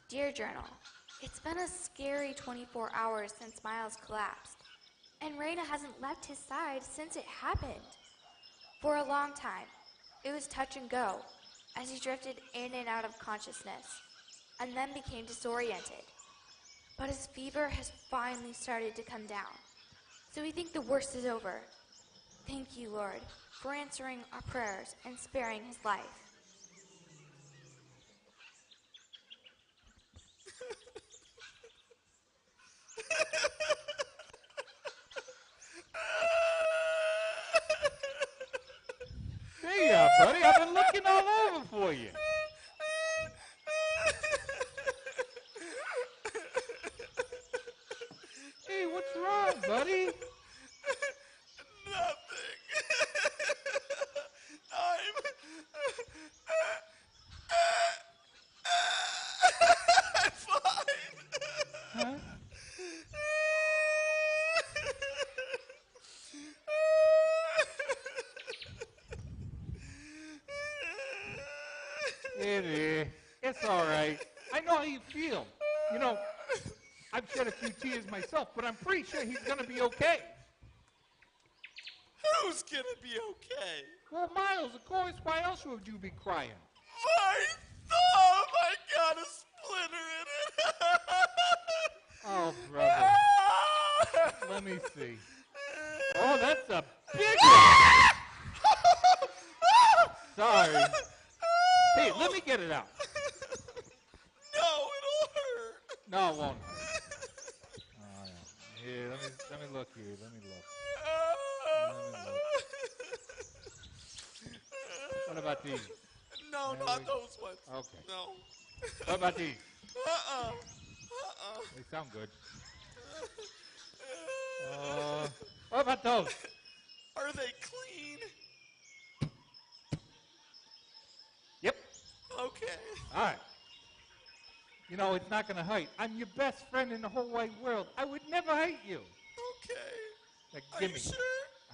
Dear Journal, it's been a scary 24 hours since Miles collapsed, and Raina hasn't left his side since it happened. For a long time, it was touch and go as he drifted in and out of consciousness, and then became disoriented. But his fever has finally started to come down, so we think the worst is over. Thank you, Lord, for answering our prayers and sparing his life. Hey, buddy, I've been looking all over for you. Hey, what's wrong, buddy? Nothing. I'm fine. Huh? It's all right. I know how you feel. You know, I've shed a few tears myself, but I'm pretty sure he's going to be okay. Who's gonna be okay? Well, Miles, of course. Why else would you be crying? My thumb! I got a splinter in it! Oh, brother. Let me see. Oh, that's a big one. Sorry. Hey, let me get it out. No, it'll hurt. No, it won't. Oh, yeah. Here, let me look here. Let me look. What about these? No, not those ones. Okay. No. What about these? Uh-uh. They sound good. What about those? Are they clean? Yep. Okay. All right. You know, it's not going to hurt. I'm your best friend in the whole wide world. I would never hurt you. Okay. Now, Are give you me. sure?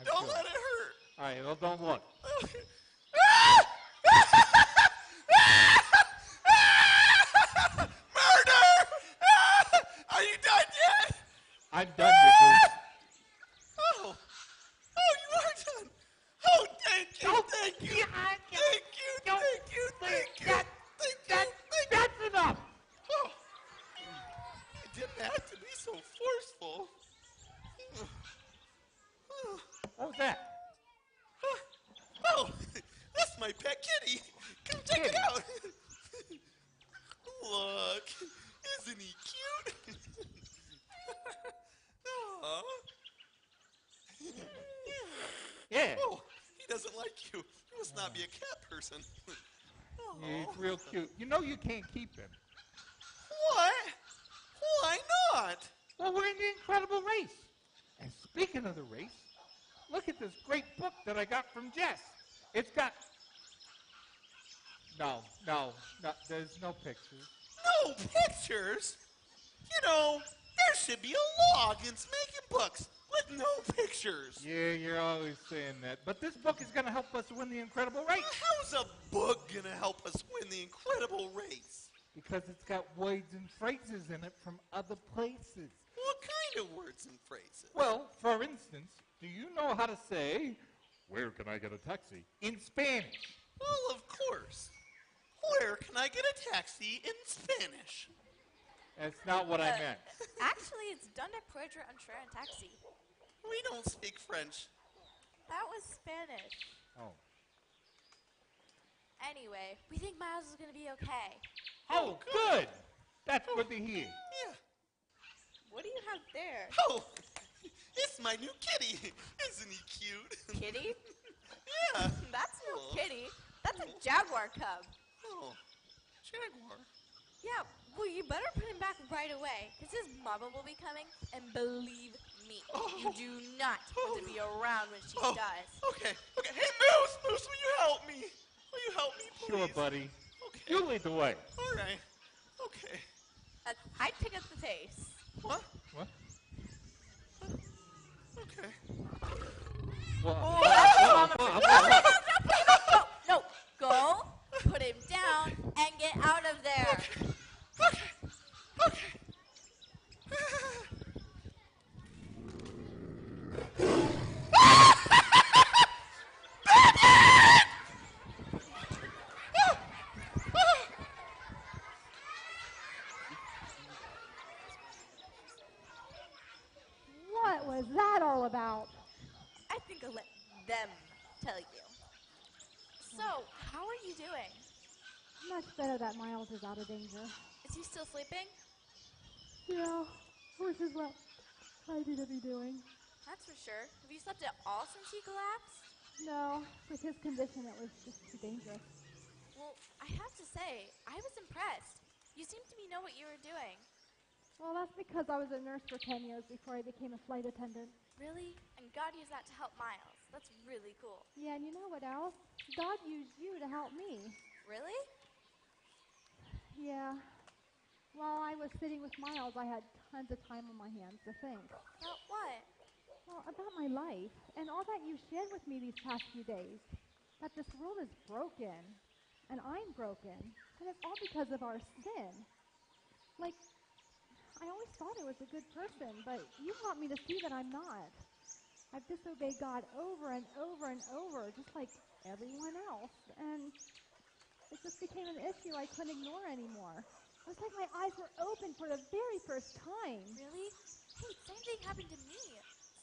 I'm Don't sure. let it hurt. All right, well, don't look. Okay. Murder! Are you done yet? I'm done, you goose. Oh, you are done. Oh, thank you, thank you, thank you, thank you, thank you, That's enough. Oh, you didn't have to be so forceful. What was that? Oh, that's my pet kitty. Come check it out. Look, isn't he cute? Aw. Yeah. Oh, he doesn't like you. You must not be a cat person. Yeah, he's real cute. You know you can't keep him. What? Why not? Well, we're in the incredible race. And speaking of the race, look at this great book that I got from Jess. It's got... No, there's no pictures. No pictures? You know, there should be a law against making books with no pictures. Yeah, you're always saying that. But this book is going to help us win the incredible race. How's a book gonna help us win the incredible race? Because it's got words and phrases in it from other places. What kind of words and phrases? Well, for instance, do you know how to say, "Where can I get a taxi?" in Spanish? Well, of course. Where can I get a taxi in Spanish? That's not what I meant. Actually, it's donde puedo entrar en taxi. We don't speak French. That was Spanish. Oh. Anyway, we think Miles is going to be okay. Oh, good. That's good to hear. Yeah. What do you have there? Oh, it's my new kitty. Isn't he cute? Kitty? Yeah. That's no Oh. kitty. That's a jaguar cub. Oh, Jaguar. Yeah, well, you better put him back right away, because his mama will be coming, and believe me, you do not want to be around when she does. Okay. Hey, Moose, will you help me? Will you help me, please? Sure, buddy. Okay. You lead the way. All right. Okay. I'd pick up the pace. What? What? Okay. Well, No, go, put him down, and get out of there. Okay. go let them tell you. So, how are you doing? Much better that Miles is out of danger. Is he still sleeping? Yeah, which is what I need to be doing. That's for sure. Have you slept at all since he collapsed? No, with his condition, it was just too dangerous. Well, I have to say, I was impressed. You seem to know what you were doing. Well, that's because I was a nurse for 10 years before I became a flight attendant. Really? And God used that to help Miles. That's really cool. Yeah, and you know what else? God used you to help me. Really? Yeah. While I was sitting with Miles, I had tons of time on my hands to think. About what? Well, about my life and all that you shared with me these past few days. That this world is broken, and I'm broken, and it's all because of our sin. Like, I always thought I was a good person, but you taught me to see that I'm not. I've disobeyed God over and over and over, just like everyone else, and it just became an issue I couldn't ignore anymore. It was like my eyes were open for the very first time. Really? Hey, same thing happened to me.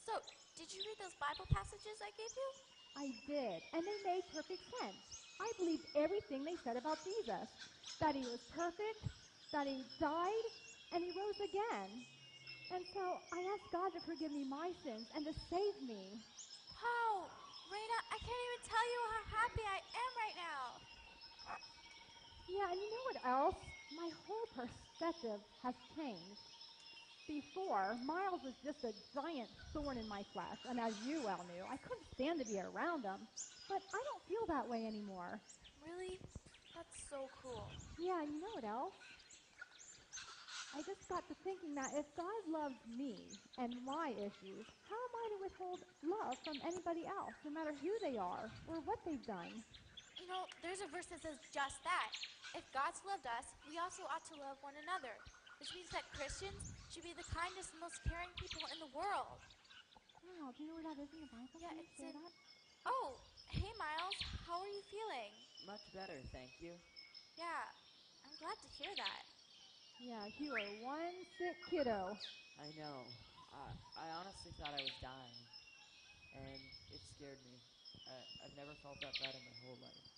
So, did you read those Bible passages I gave you? I did, and they made perfect sense. I believed everything they said about Jesus, that he was perfect, that he died, and he rose again. And so I asked God to forgive me my sins and to save me. Wow! Raina, I can't even tell you how happy I am right now. Yeah, and you know what else? My whole perspective has changed. Before, Miles was just a giant thorn in my flesh, and as you well knew, I couldn't stand to be around him. But I don't feel that way anymore. Really? That's so cool. Yeah, and you know what else? I just got to thinking that if God loves me and my issues, how am I to withhold love from anybody else, no matter who they are or what they've done? You know, there's a verse that says just that. If God's loved us, we also ought to love one another, which means that Christians should be the kindest and most caring people in the world. Wow, do you know where that is in the Bible? Yeah, Can you it's share in... that? Oh, hey Miles, how are you feeling? Much better, thank you. Yeah, I'm glad to hear that. Yeah, you are one sick kiddo. I know. I honestly thought I was dying, and it scared me. I've never felt that bad in my whole life.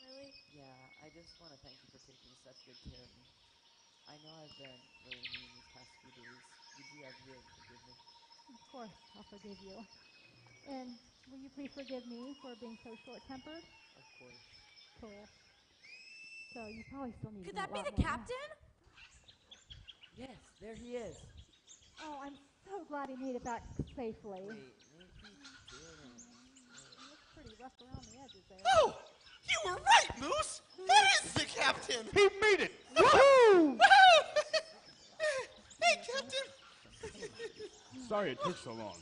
Really? Yeah, I just want to thank you for taking such good care of me. I know I've been really mean these past few days. Would you ever be able to forgive me? Of course, I'll forgive you. And will you please forgive me for being so short-tempered? Of course. Cool. So you probably still need Could to that know a be lot the more math. captain? Yes, there he is. Oh, I'm so glad he made it back safely. Wait, maybe he didn't. He looks pretty rough around the edges there. Oh, you were right, Moose. That is the captain. He made it! Woohoo! Hey, Captain. Sorry it took so long.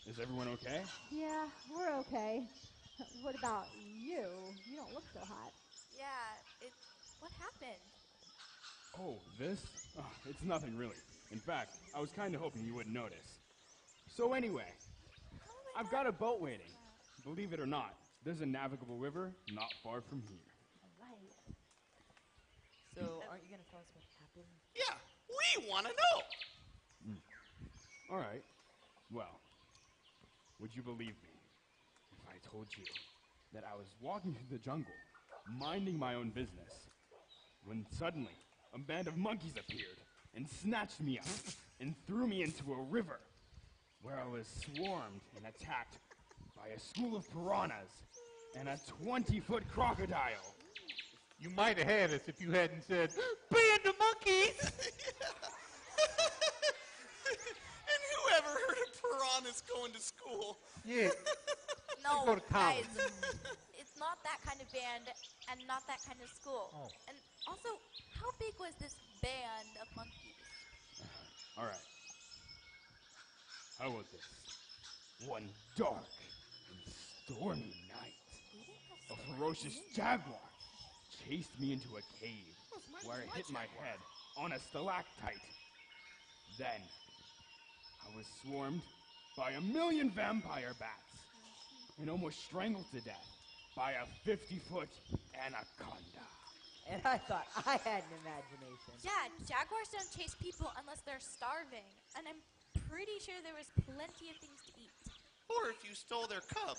Is everyone okay? Yeah, we're okay. What about you? You don't look so hot. Yeah, what happened? Oh, this? Oh, it's nothing really. In fact, I was kind of hoping you wouldn't notice. So anyway, I've got a boat waiting. Believe it or not, there's a navigable river not far from here. Right. So, aren't you going to tell us what happened? Yeah, we want to know. All right. Well, would you believe me if I told you that I was walking through the jungle, minding my own business, when suddenly a band of monkeys appeared and snatched me up and threw me into a river where I was swarmed and attacked by a school of piranhas and a 20-foot crocodile. You might have had us if you hadn't said, band of monkeys! And who ever heard of piranhas going to school? Yeah. No, go to college. guys, it's not that kind of band and not that kind of school. Oh. And also, how big was this band of monkeys? All right. How about this? One dark and stormy night, a ferocious jaguar chased me into a cave where I hit my head on a stalactite. Then, I was swarmed by 1,000,000 vampire bats and almost strangled to death by a 50-foot anaconda. And I thought I had an imagination. Yeah, jaguars don't chase people unless they're starving. And I'm pretty sure there was plenty of things to eat. or if you stole their cub.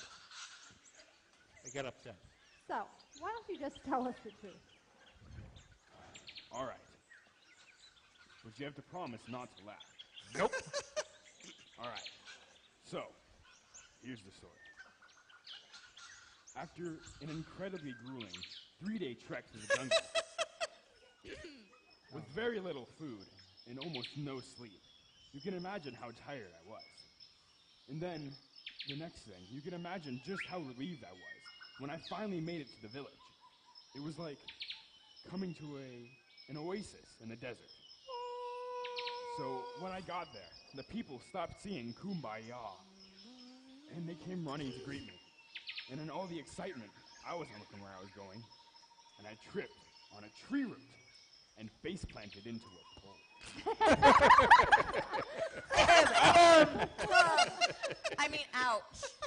I got upset. So, why don't you just tell us the truth? All right. But you have to promise not to laugh. Nope. All right. So, here's the story. After an incredibly grueling 3-day trek through the jungle, with very little food and almost no sleep, you can imagine how tired I was. And then, the next thing, you can imagine just how relieved I was when I finally made it to the village. It was like coming to an oasis in the desert. So when I got there, the people stopped singing Kumbaya, and they came running to greet me. And in all the excitement, I wasn't looking where I was going, and I tripped on a tree root and face planted into a pole. I mean, ouch.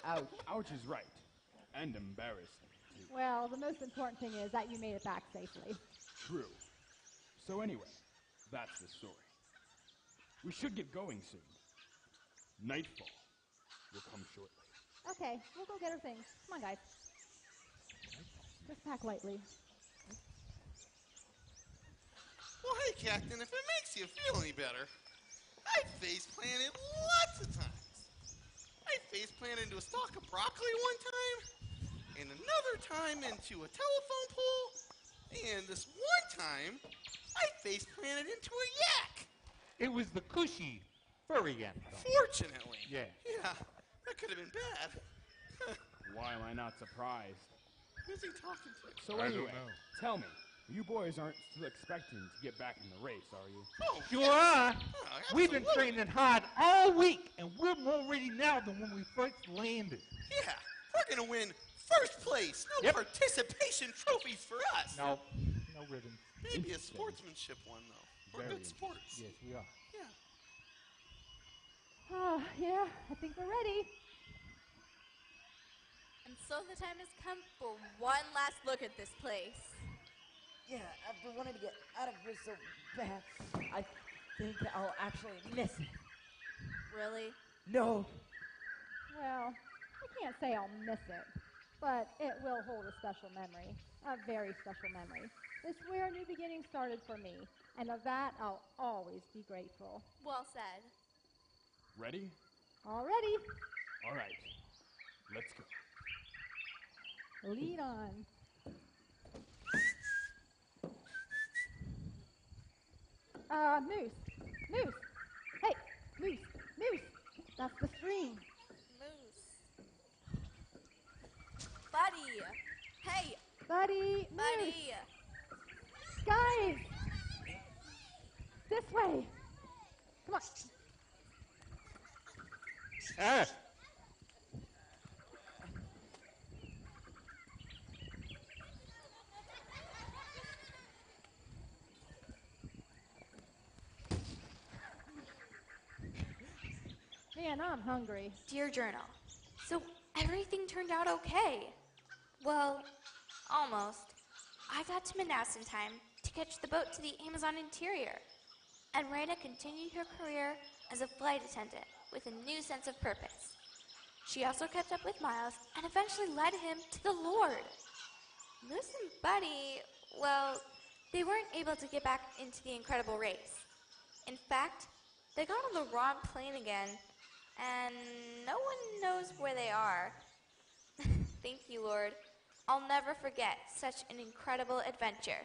Ouch. Ouch is right, and embarrassing too. Well, the most important thing is that you made it back safely. True. So anyway, that's the story. We should get going soon. Nightfall will come shortly. Okay, we'll go get our things. Come on, guys. Just pack lightly. Well, hey, Captain, if it makes you feel any better, I face planted lots of times. I face planted into a stalk of broccoli one time, and another time into a telephone pole, and this one time, I face planted into a yak. It was the cushy furry ant. Fortunately. Yeah. Yeah, that could have been bad. Why am I not surprised? Who's he talking to? So I don't anyway, know. tell me, you boys aren't still expecting to get back in the race, are you? Oh, Sure yeah. are. Oh, We've been absolutely. training hard all week, and we're more ready now than when we first landed. Yeah, we're going to win first place. No Yep. participation trophies for us. No ribbons. Maybe a Interesting. sportsmanship one, though. We're Very good sports. Yes, we are. Yeah. Oh, yeah, I think we're ready. And so the time has come for one last look at this place. Yeah, after wanting to get out of here so bad, I think I'll actually miss it. Really? No. Well, I can't say I'll miss it, but it will hold a special memory, a very special memory. It's where a new beginning started for me, and of that I'll always be grateful. Well said. Ready? All ready? All right. Let's go. Lead on. Moose. Moose. Hey, Moose. Moose. That's the stream. Moose. Buddy. Hey, Buddy. buddy. Moose. Guys. This way. Come on. Ah, Man, I'm hungry. Dear Journal, so everything turned out okay. Well, almost. I got to Manaus in time to catch the boat to the Amazon interior. And Raina continued her career as a flight attendant with a new sense of purpose. She also kept up with Miles and eventually led him to the Lord. Moose and Buddy, well, they weren't able to get back into the incredible race. In fact, they got on the wrong plane again, and no one knows where they are. Thank you, Lord. I'll never forget such an incredible adventure.